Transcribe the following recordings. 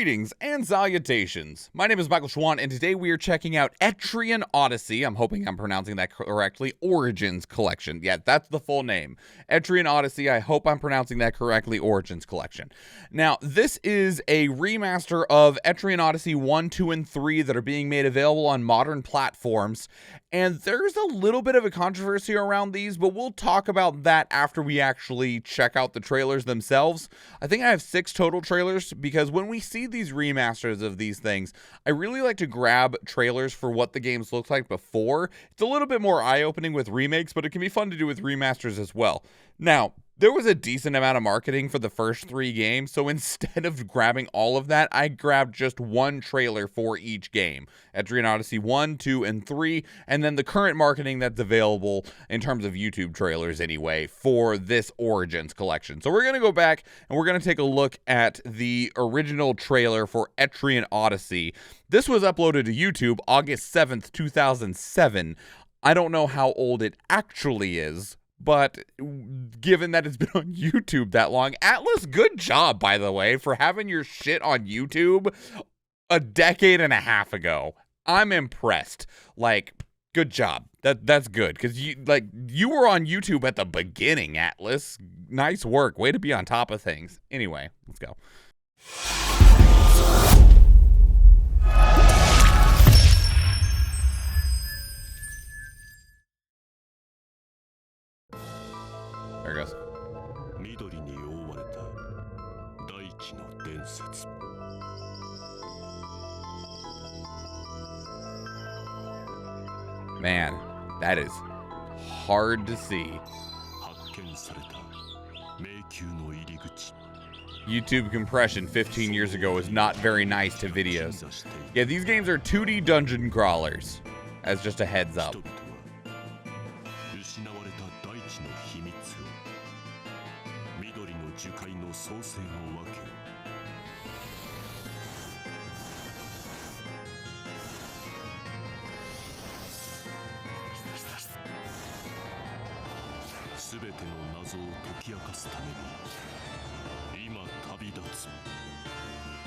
Greetings and salutations. My name is Michael Schwahn, and today we are checking out Etrian Odyssey. I'm hoping I'm pronouncing that correctly. Origins Collection. Yeah, that's the full name. Etrian Odyssey. I hope I'm pronouncing that correctly. Origins Collection. Now, this is a remaster of Etrian Odyssey 1, 2, and 3 that are being made available on modern platforms. And there's a little bit of a controversy around these, but we'll talk about that after we actually check out the trailers themselves. I think I have 6 total trailers, because when we see these remasters of these things, I really like to grab trailers for what the games looked like before. It's a little bit more eye-opening with remakes, but it can be fun to do with remasters as well. Now, there was a decent amount of marketing for the first 3 games, so instead of grabbing all of that, I grabbed just one trailer for each game. Etrian Odyssey 1, 2, and 3, and then the current marketing that's available in terms of YouTube trailers anyway for this Origins collection. So we're going to go back and we're going to take a look at the original trailer for Etrian Odyssey. This was uploaded to YouTube August 7th, 2007. I don't know how old it actually is, but given that it's been on YouTube that long, Atlas, good job, by the way, for having your shit on YouTube a decade and a half ago. I'm impressed. Like, good job. That's good, because you were on YouTube at the beginning, Atlas. Nice work. Way to be on top of things. Anyway, let's go. There it goes. Man, that is hard to see. YouTube compression 15 years ago was not very nice to videos. Yeah, these games are 2D dungeon crawlers, as just a heads up.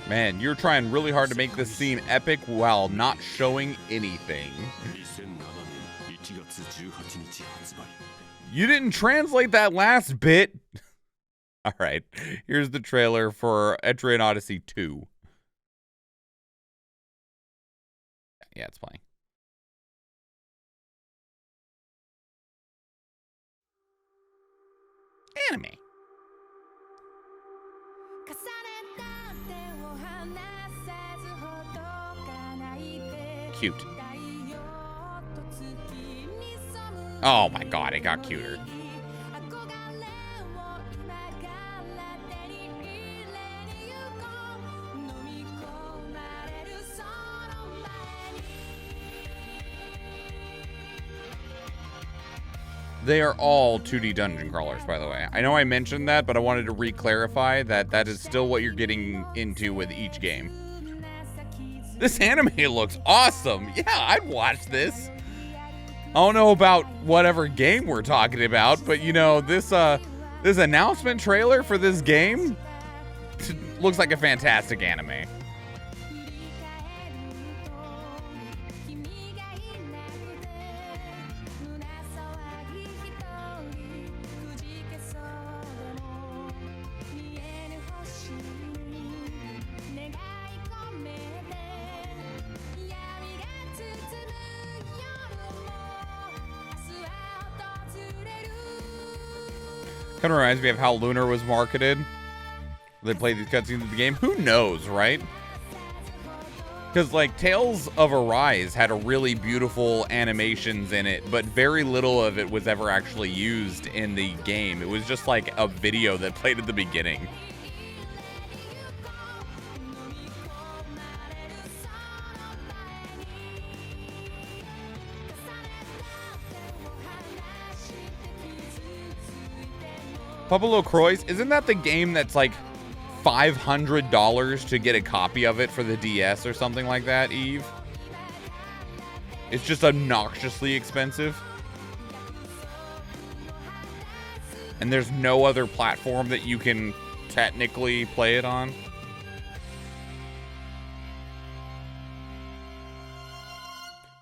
Man, you're trying really hard to make this seem epic while not showing anything. You didn't translate that last bit. All right, here's the trailer for Etrian Odyssey 2. Yeah, it's playing. Anime. Cute. Oh my god, it got cuter. They are all 2D dungeon crawlers, by the way. I know I mentioned that, but I wanted to re-clarify that that is still what you're getting into with each game. This anime looks awesome. Yeah, I'd watch this. I don't know about whatever game we're talking about, but you know, this announcement trailer for this game looks like a fantastic anime. Kind of reminds me of how Lunar was marketed. They played these cutscenes of the game. Who knows, right? Because, like, Tales of Arise had a really beautiful animations in it, but very little of it was ever actually used in the game. It was just like a video that played at the beginning. Pablo Croix, isn't that the game that's like $500 to get a copy of it for the DS or something like that, Eve? It's just obnoxiously expensive. And there's no other platform that you can technically play it on.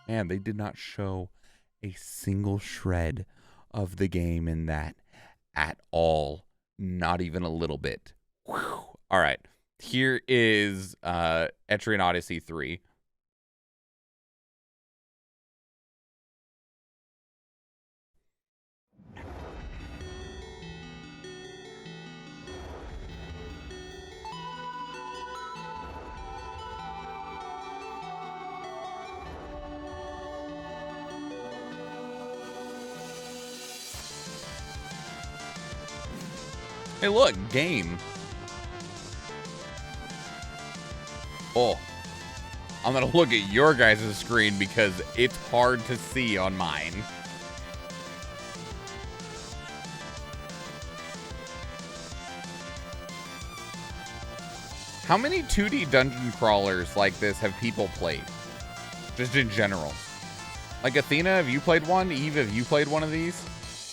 And they did not show a single shred of the game in that at all. Not even a little bit. Whew. All right. Here is Etrian Odyssey 3. Hey, look, game. Oh, I'm going to look at your guys' screen because it's hard to see on mine. How many 2D dungeon crawlers like this have people played? Just in general. Like Athena, have you played one? Eve, have you played one of these?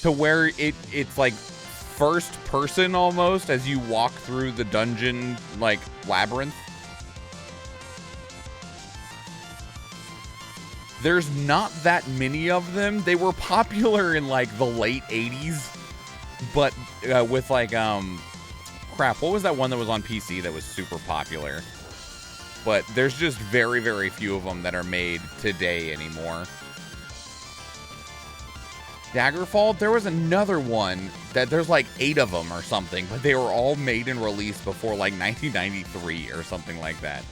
To where it's like first person almost as you walk through the dungeon like labyrinth. There's not that many of them. They were popular in like the late 80s, but with like crap, what was that one that was on PC that was super popular? But there's just very, very few of them that are made today anymore. Daggerfall, there was another one that there's like 8 of them or something, but they were all made and released before like 1993 or something like that.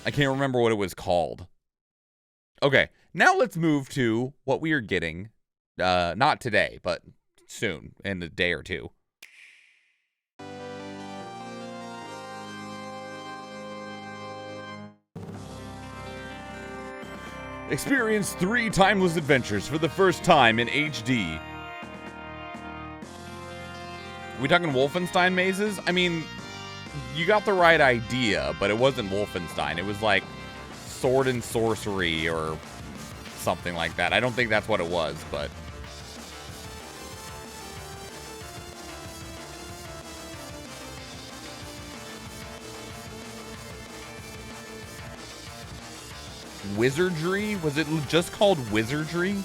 I can't remember what it was called. Okay, now let's move to what we are getting, not today, but soon, in a day or two. Experience 3 timeless adventures for the first time in HD. Are we talking Wolfenstein mazes? I mean, you got the right idea, but it wasn't Wolfenstein. It was like Sword and Sorcery or something like that. I don't think that's what it was, but... Wizardry? Was it just called Wizardry?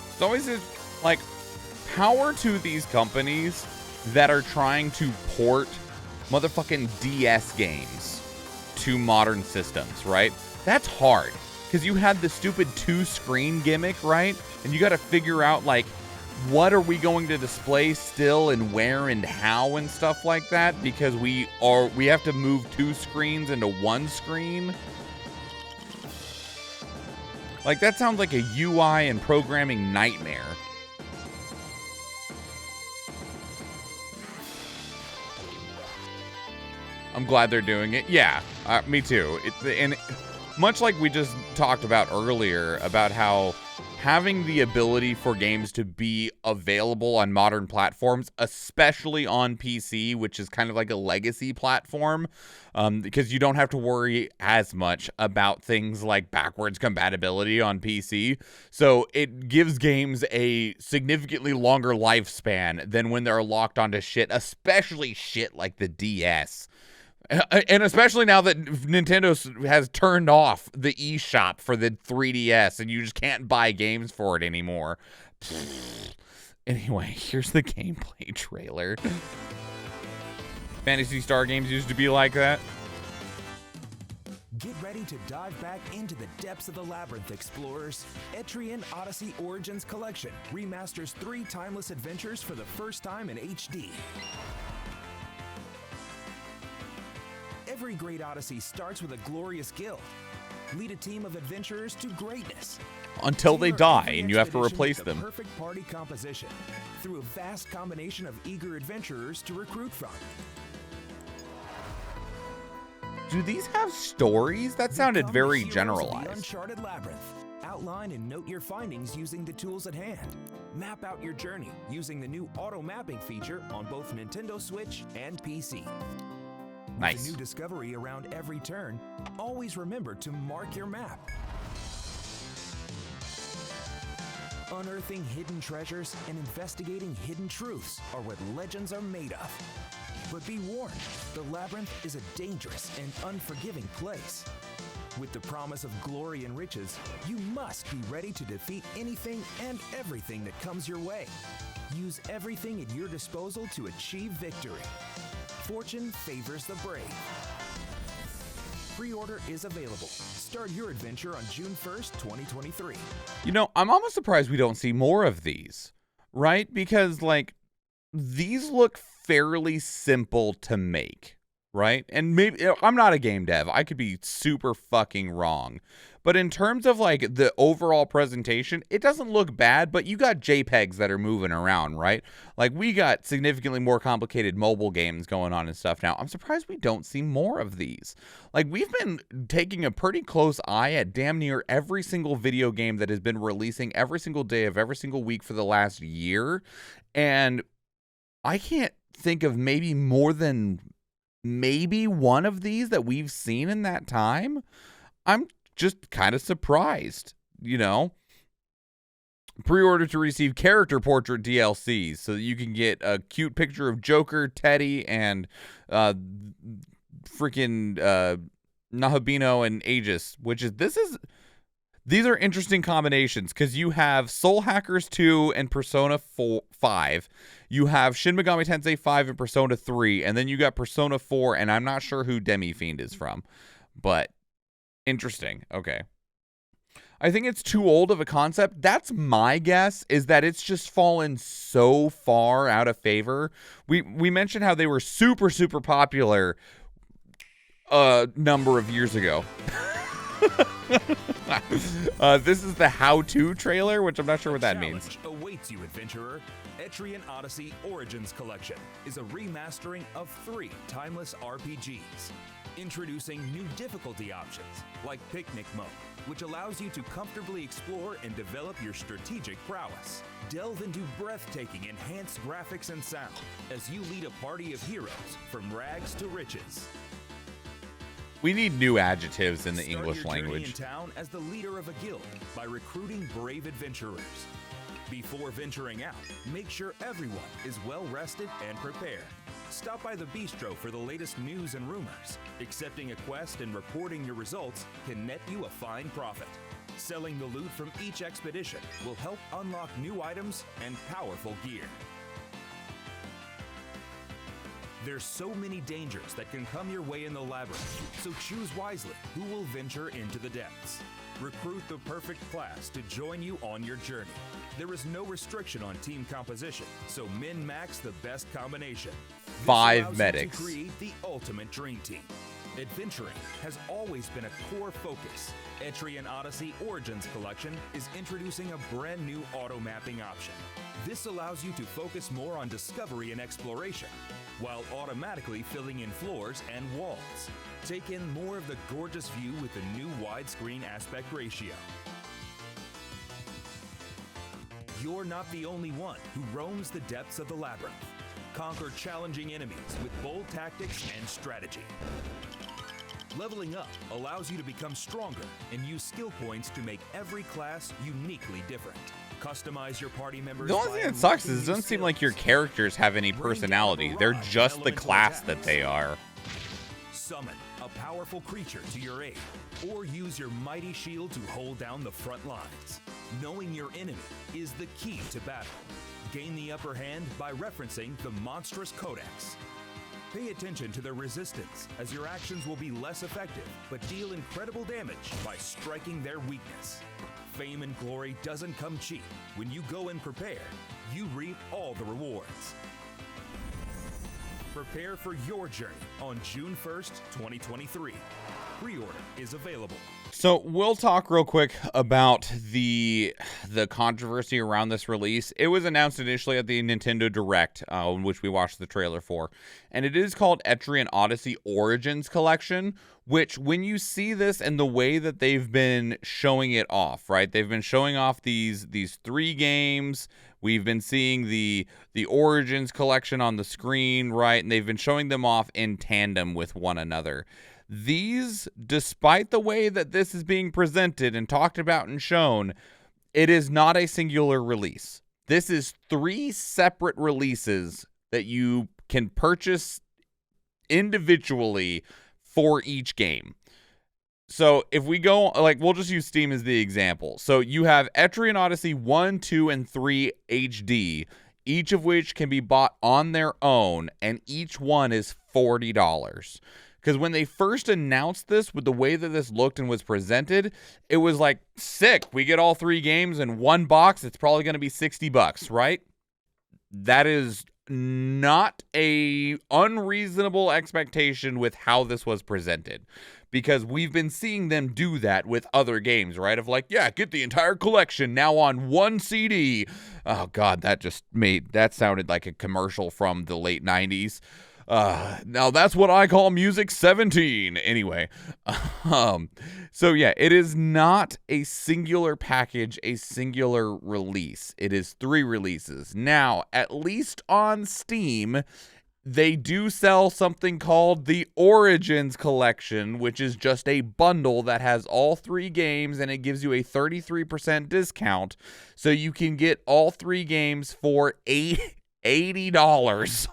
It's always like power to these companies that are trying to port motherfucking DS games to modern systems, right? That's hard because you had the stupid 2-screen gimmick, right? And you got to figure out like, what are we going to display still and where and how and stuff like that, because we have to move 2 screens into 1 screen. Like, that sounds like a UI and programming nightmare. I'm glad they're doing it. Yeah, me too. And much like we just talked about earlier about how having the ability for games to be available on modern platforms, especially on PC, which is kind of like a legacy platform, because you don't have to worry as much about things like backwards compatibility on PC. So it gives games a significantly longer lifespan than when they're locked onto shit, especially shit like the DS. And especially now that Nintendo has turned off the eShop for the 3DS and you just can't buy games for it anymore. Anyway, here's the gameplay trailer. Phantasy Star games used to be like that. Get ready to dive back into the depths of the labyrinth, explorers. Etrian Odyssey Origins Collection remasters 3 timeless adventures for the first time in HD. Every great Odyssey starts with a glorious guild. Lead a team of adventurers to greatness. Until they die and you have to replace them. Perfect party composition through a vast combination of eager adventurers to recruit from. Do these have stories? That sounded very generalized. The uncharted labyrinth. Outline and note your findings using the tools at hand. Map out your journey using the new auto mapping feature on both Nintendo Switch and PC. Nice. With a new discovery around every turn, always remember to mark your map. Unearthing hidden treasures and investigating hidden truths are what legends are made of. But be warned, the labyrinth is a dangerous and unforgiving place. With the promise of glory and riches, you must be ready to defeat anything and everything that comes your way. Use everything at your disposal to achieve victory. Fortune favors the brave. Pre-order is available. Start your adventure on June 1st, 2023. You know, I'm almost surprised we don't see more of these, right? Because, like, these look fairly simple to make, right? And maybe I'm not a game dev. I could be super fucking wrong. But in terms of like the overall presentation, it doesn't look bad, but you got JPEGs that are moving around, right? Like we got significantly more complicated mobile games going on and stuff now. I'm surprised we don't see more of these. Like we've been taking a pretty close eye at damn near every single video game that has been releasing every single day of every single week for the last year. And I can't think of maybe more than maybe one of these that we've seen in that time. I'm just kind of surprised, you know. Pre-order to receive character portrait DLCs so that you can get a cute picture of Joker, Teddy, and freaking Nahabino and Aegis, which is these are interesting combinations because you have Soul Hackers 2 and Persona 5. You have Shin Megami Tensei 5 and Persona 3, and then you got Persona 4, and I'm not sure who Demi-Fiend is from, but interesting. Okay. I think it's too old of a concept. That's my guess, is that it's just fallen so far out of favor. We mentioned how they were super, super popular a number of years ago. This is the how-to trailer, which I'm not sure what that means. Awaits you, adventurer. Etrian Odyssey Origins Collection is a remastering of 3 timeless RPGs. Introducing new difficulty options, like Picnic Mode, which allows you to comfortably explore and develop your strategic prowess. Delve into breathtaking enhanced graphics and sound as you lead a party of heroes from rags to riches. We need new adjectives in the English Start your journey language. in town as the leader of a guild by recruiting brave adventurers. Before venturing out, make sure everyone is well rested and prepared. Stop by the bistro for the latest news and rumors. Accepting a quest and reporting your results can net you a fine profit. Selling the loot from each expedition will help unlock new items and powerful gear. There's so many dangers that can come your way in the labyrinth, so choose wisely who will venture into the depths. Recruit the perfect class to join you on your journey. There is no restriction on team composition, so min-max the best combination. This 5 allows medics. you to create the ultimate dream team. Adventuring has always been a core focus. Etrian Odyssey Origins Collection is introducing a brand new auto mapping option. This allows you to focus more on discovery and exploration, while automatically filling in floors and walls. Take in more of the gorgeous view with the new widescreen aspect ratio. You're not the only one who roams the depths of the labyrinth. Conquer challenging enemies with bold tactics and strategy. Leveling up allows you to become stronger and use skill points to make every class uniquely different. Customize your party members. The only thing that sucks is it doesn't seem like your characters have any personality. They're just the class that they are. Summon a powerful creature to your aid, or use your mighty shield to hold down the front lines. Knowing your enemy is the key to battle. Gain the upper hand by referencing the monstrous codex. Pay attention to their resistance, as your actions will be less effective, but deal incredible damage by striking their weakness. Fame and glory doesn't come cheap. When you go in prepared, you reap all the rewards. Prepare for your journey on June 1st, 2023. Pre-order is available. So we'll talk real quick about the controversy around this release. It was announced initially at the Nintendo Direct, which we watched the trailer for, and it is called Etrian Odyssey Origins Collection, which when you see this and the way that they've been showing it off, right? They've been showing off these 3 games. We've been seeing the Origins collection on the screen, right? And they've been showing them off in tandem with one another. These, despite the way that this is being presented and talked about and shown, It is not a singular release. This is 3 separate releases that you can purchase individually for each game. So if we go, like, we'll just use Steam as the example. So you have Etrian Odyssey 1, 2, and 3 HD, each of which can be bought on their own, and each one is $40. Because when they first announced this, with the way that this looked and was presented, it was like, sick, we get all 3 games in one box, it's probably going to be $60, right? That is not a unreasonable expectation with how this was presented. Because we've been seeing them do that with other games, right? Of like, yeah, get the entire collection now on one CD. Oh, God, that sounded like a commercial from the late 90s. Now that's what I call music 17. Anyway, so yeah, it is not a singular package, a singular release. It is 3 releases. Now, at least on Steam, they do sell something called the Origins Collection, which is just a bundle that has all 3 games, and it gives you a 33% discount. So you can get all 3 games for $80.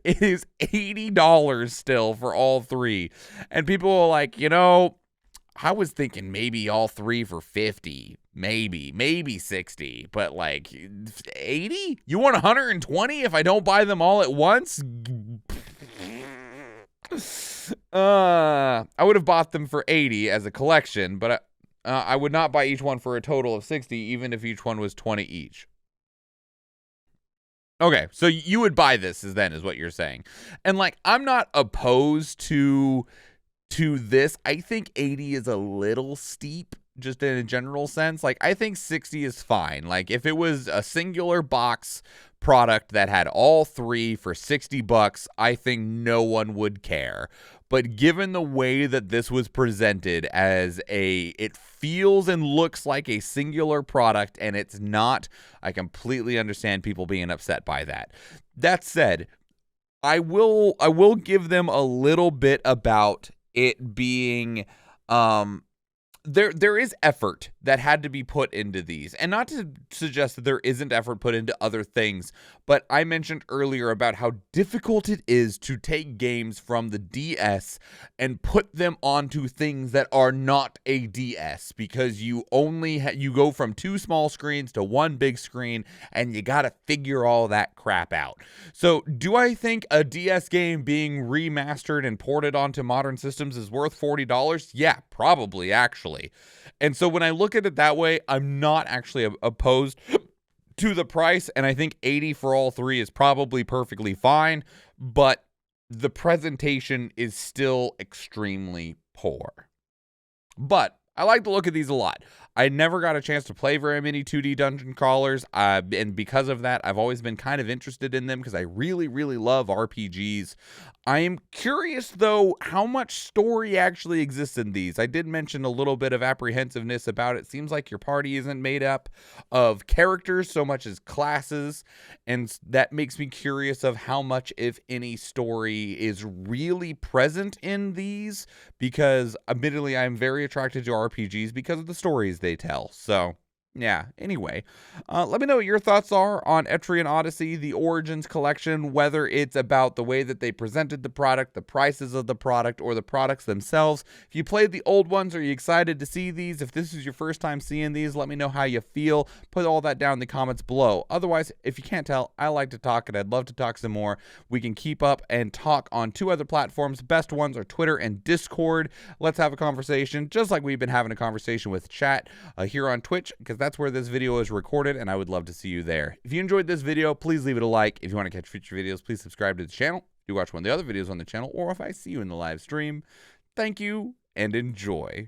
It is $80 still for all 3. And people are like, I was thinking maybe all 3 for 50, maybe 60, but like 80? You want 120 if I don't buy them all at once? I would have bought them for 80 as a collection, but I would not buy each one for a total of 60, even if each one was 20 each. Okay, so you would buy this is what you're saying. And like, I'm not opposed to this. I think 80 is a little steep, just in a general sense. Like, I think 60 is fine. Like, if it was a singular box product that had all 3 for $60, I think no one would care. But given the way that this was presented as it feels and looks like a singular product, and it's not, I completely understand people being upset by that. That said, I will give them a little bit about it being, there is effort that had to be put into these, and not to suggest that there isn't effort put into other things, but I mentioned earlier about how difficult it is to take games from the DS and put them onto things that are not a DS, because you only you go from 2 small screens to 1 big screen, and you gotta figure all that crap out. So do I think a DS game being remastered and ported onto modern systems is worth $40? Yeah, probably, actually. And so when I look at it that way, I'm not actually opposed to the price, and I think 80 for all 3 is probably perfectly fine, but the presentation is still extremely poor. But I like the look of these a lot. I never got a chance to play very many 2D dungeon crawlers, and because of that, I've always been kind of interested in them because I really, really love RPGs. I am curious, though, how much story actually exists in these. I did mention a little bit of apprehensiveness about it. Seems like your party isn't made up of characters so much as classes, and that makes me curious of how much, if any, story is really present in these, because admittedly, I'm very attracted to RPGs because of the stories they tell. So yeah, anyway, let me know what your thoughts are on Etrian Odyssey, the Origins Collection, whether it's about the way that they presented the product, the prices of the product, or the products themselves. If you played the old ones, are you excited to see these? If this is your first time seeing these, let me know how you feel. Put all that down in the comments below. Otherwise, if you can't tell, I like to talk, and I'd love to talk some more. We can keep up and talk on 2 other platforms. Best ones are Twitter and Discord. Let's have a conversation, just like we've been having a conversation with chat here on Twitch, because that's where this video is recorded, and I would love to see you there. If you enjoyed this video, please leave it a like. If you want to catch future videos, please subscribe to the channel. If you watch one of the other videos on the channel, or if I see you in the live stream, thank you and enjoy.